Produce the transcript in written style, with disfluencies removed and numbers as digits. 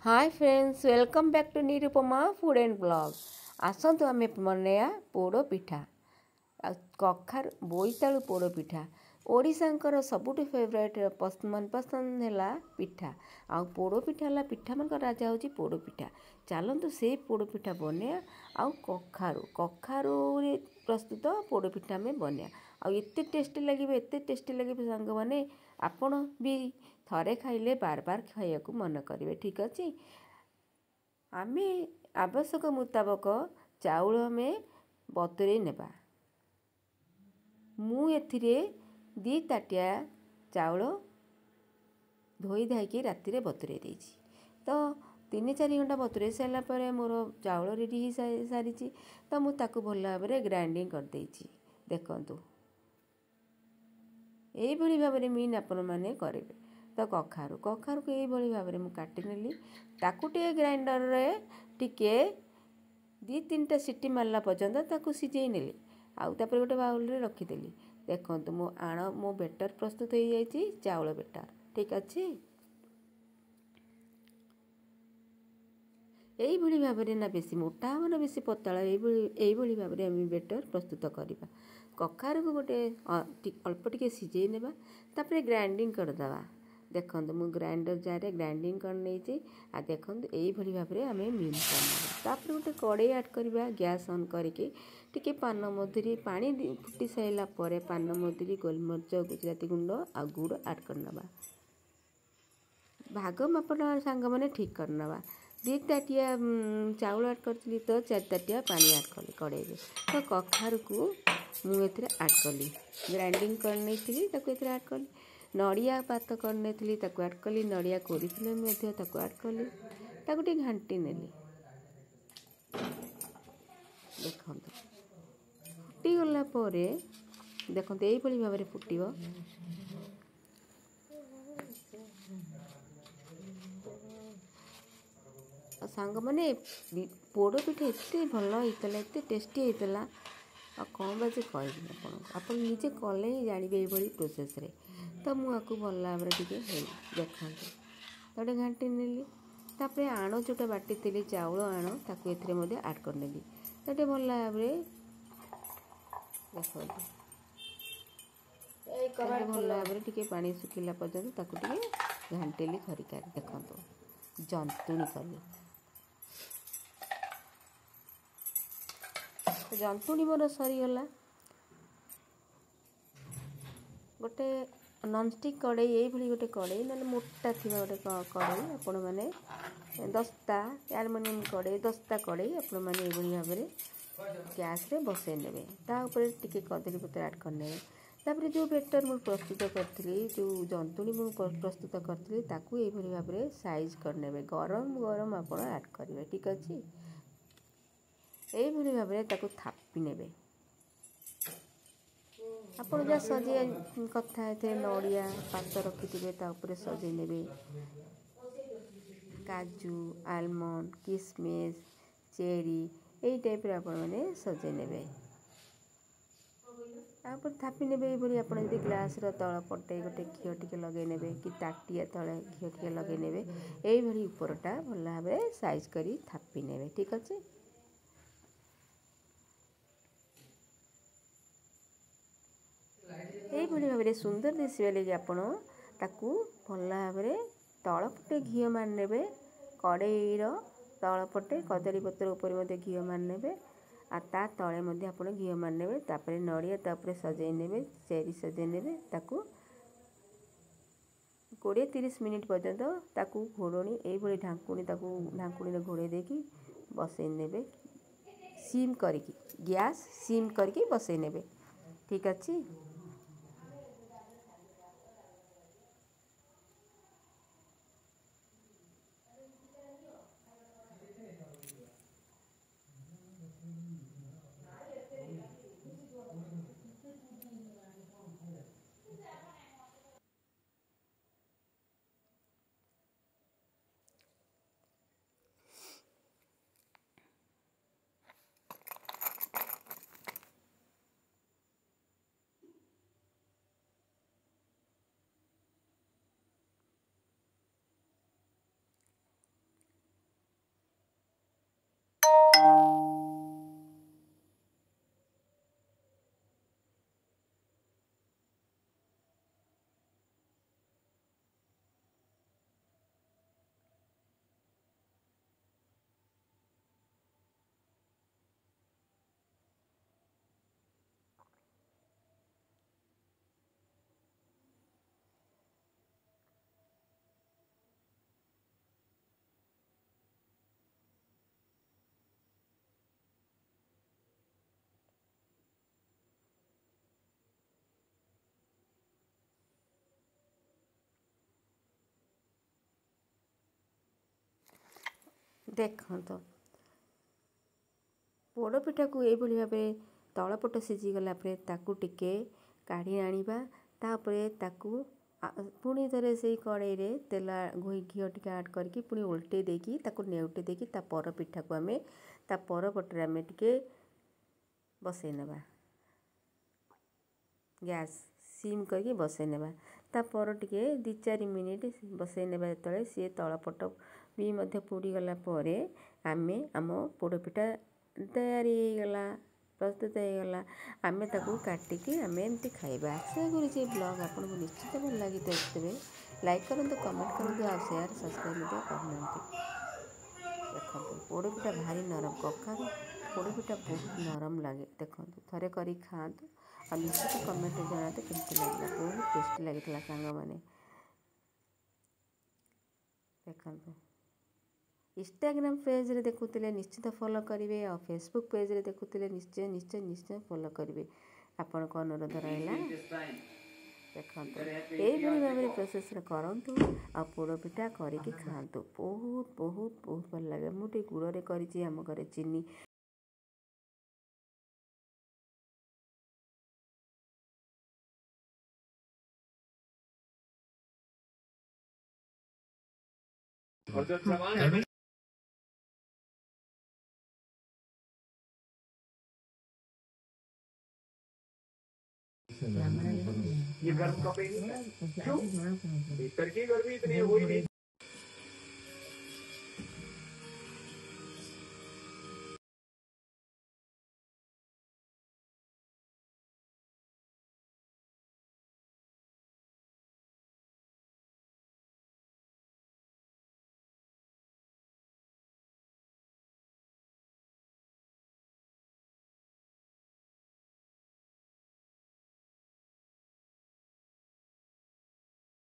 Hi friends, welcome back to Nirupama food and blog. आसतु आम बनैया पोड़ पिठा कखार बोईतालु पोड़ पिठा। ओडिशांकर सबुठु फेवरेट मनपसंद है पिठा। आउ पोड़ पिठा है पिठा मान राजा हूँ पोड़ पिठा। चलतु से पोड़ पिठा बनैया। आउ कखारु कखारु प्रस्तुत पोड़ पिठा में बनैया। आउ एते टेस्टी लगे सांग मैंने आपण भी थरे खाइले बार बार खाया मन करेंगे। ठीक अच्छे आम आवश्यक मुताबक चाउल में बतुरे नेबा। मु एथिरे 2 ताटिया चाउल धोई धाइकी राति बतुरे देछि। तो 3-4 घंटा बतुरे सारा पर मोर चाउल रेडी हो सारी। तो मुझे ताकू भल भाव में ग्राइंडिंग कर देछि। देखंतु यही भाव में मीन आपण मैंने करेंगे। तो कखारु कखारु को यही भाव में मुझे काटी नेली। ताकू टे ग्राइंडर रे टिके 2-3टा सीटी मारला पर्यंत ताकू सिझे नेली। आउ तापर गोटे बाउल रे रखीदेली। देखंतु मो आण मो बेटर प्रस्तुत हो जाइए चाउल बेटर। ठीक अच्छे यही भाव में ना बेसी मोटा हम ना बेसी पतला यही भाव में आम बेटर प्रस्तुत करवा। कखार को गोटे अल्प टिके सिझे नेबा तापर ग्राइंडिंग करदवा। देखंतु मु ग्राइंडर जार ग्राइंडिंग कर नहीं। आ देखंतु यही भाव में आम मीन कर गोटे कड़े ऐड करवा। गैस ऑन करके टिके पान मधुरी पानी फुटी सारा पर पान मधुरी गोलमरिच गुजराती गुंड आ गुड़ ऐड करनवा। भाग मापन सांग मैंने ठीक करनवा। 2 ताटिया चाउल ऐड करी तो 4 ताटिया पानी ऐड कली कड़े। तो कखार को मुझे ऐड कली ग्राइंडिंग करनी ऐड कली। नड़िया पात करनी ऐड कली। नड़िया कोरी ऐड कली ताकू घाटी नेली। देखो फुटीगला देखो यही भाव में फुटो। सांग मैंने पोड़ पिठा एत भल होता एत टेस्टी होता कौन बाजे कह आप निजे कले ही जानवे ये प्रोसेस रे। तो मुझे भल भाव में देखा तो घाटी नेली। तापर आण जोटा बाटी थी चाउल आण ताकू ए ऐड कर नेली। तो भल भाव में देखो भल भाव में पानी सुखिला पर्यंत ताकू घाटिली खरिकार। देखो जंतुणी कली जंतुणी मोर सरीगला। गोटे नॉनस्टिक कड़े यही गोटे कड़े ना मोटा थी गोटे कड़े आपण मैंने 10टा एल्युमिनियम कड़े 10टा कड़े आपण मैंने ये भाव में गैस रे बसई ने टिके कदली पत्र ऐड करने। तापर जो बेटर मुझे प्रस्तुत करी जो जंतुणी मुझे प्रस्तुत करी ताकू ये भाव में साइज करने। गरम गरम आप ऐड करेंगे। ठीक अच्छे यही भाव में थापी ने आप जहाँ सजे कथा नड़िया पात रखिथे सजे ने काजू आलमंड किसमिस चेरी यही टाइप आपने सजे ने थापी ने आप ग्लास तल पटे गोटे घी टे लगे ने कि ताटिया तले घी टे लगे ने यही उपरटा भल भाव साइज करी थापी ने। ठीक अच्छे यही भाव में सुंदर दिशा लगे आपण ताकू भल भाव में तल पटे घी मारने कड़ईर तल पटे कदली पत्र उपर घी मारने ता तले आप घी मारने। तापर नड़िया तापर सजे ने चेरी सजे ने 20-30 मिनिट पर्यंत ताकू घोड़नी यही ढांकुणी घोड़े देकी बसई ने सीम करके गैस सीम करके बसई ने। ठीक अच्छे ଦେଖନ୍ତୁ ପୋଡ଼ପିଠାକୁ ଏଇଭଳି ଭାବରେ ତଳପଟ ସିଝିଗଲା ପରେ ତାକୁ ଟିକେ କାଢ଼ି ଆଣିବା। ତାପରେ ତାକୁ ପୁଣି ଥରେ ସେଇ କଡ଼େଇରେ ତେଲ ଘିଅ ଟିକେ ଆଡ଼୍ କରିକି ପୁଣି ଓଲଟେଇ ଦେଇକି ତାକୁ ନେଉଟେଇ ଦେଇକି ତା ପର ପିଠାକୁ ଆମେ ତା ପରପଟରେ ଆମେ ଟିକେ ବସେଇ ନେବା। ଗ୍ୟାସ୍ ସିମ୍ କରିକି ବସେଇ ନେବା। ତାପର ଟିକେ 2-4 ମିନିଟ୍ ବସେଇ ନେବା। ଯେତେବେଳେ ସିଏ ତଳପଟ ବି ମଧ୍ୟ ପୋଡ଼ିଗଲା ପରେ ଆମେ ଆମ ପୋଡ଼ପିଠା ତୈୟାରୀ ହେଇଗଲା, ପ୍ରସ୍ତୁତ ହେଇଗଲା। ଆମେ ତାକୁ କାଟିକି ଆମେ ଏମିତି ଖାଇବା। ଆଶା କରୁଛି ଏ ବ୍ଲଗ୍ ଆପଣଙ୍କୁ ନିଶ୍ଚିତ ଭଲ ଲାଗିଥିବେ। ଲାଇକ୍ କରନ୍ତୁ, କମେଣ୍ଟ କରନ୍ତୁ, ଆଉ ସେୟାର ସବସ୍କ୍ରାଇବ୍ ମଧ୍ୟ କରୁନାହାନ୍ତି। ଦେଖନ୍ତୁ ପୋଡ଼ପିଠା ଭାରି ନରମ, କଖାରୁ ପୋଡ଼ପିଠା ବହୁତ ନରମ ଲାଗେ। ଦେଖନ୍ତୁ ଥରେ କରିକି ଖାଆନ୍ତୁ ଆଉ ନିଶ୍ଚିତ କମେଣ୍ଟରେ ଜଣାନ୍ତୁ କେମିତି ଲାଗିଲା। ବହୁତ ଟେଷ୍ଟି ଲାଗିଥିଲା ସାଙ୍ଗମାନେ। ଦେଖନ୍ତୁ ଇନଷ୍ଟାଗ୍ରାମ ପେଜ୍ରେ ଦେଖୁଥିଲେ ନିଶ୍ଚିତ ଫଲୋ କରିବେ, ଆଉ ଫେସବୁକ୍ ପେଜ୍ରେ ଦେଖୁଥିଲେ ନିଶ୍ଚୟ ଫଲୋ କରିବେ। ଆପଣଙ୍କ ଅନୁରୋଧ ରହିଲା। ଦେଖନ୍ତୁ ଏଇଭଳି ଭାବରେ ପ୍ରୋସେସ୍ରେ କରନ୍ତୁ ଆଉ ପୋଡ଼ପିଠା କରିକି ଖାଆନ୍ତୁ। ବହୁତ ଭଲ ଲାଗେ। ମୁଁ ଟିକେ ଗୁଡ଼ରେ କରିଛି, ଆମ ଘରେ ଚିନି ये गर्म कप क्यों? भीतर की गर्मी इतनी हुई नहीं।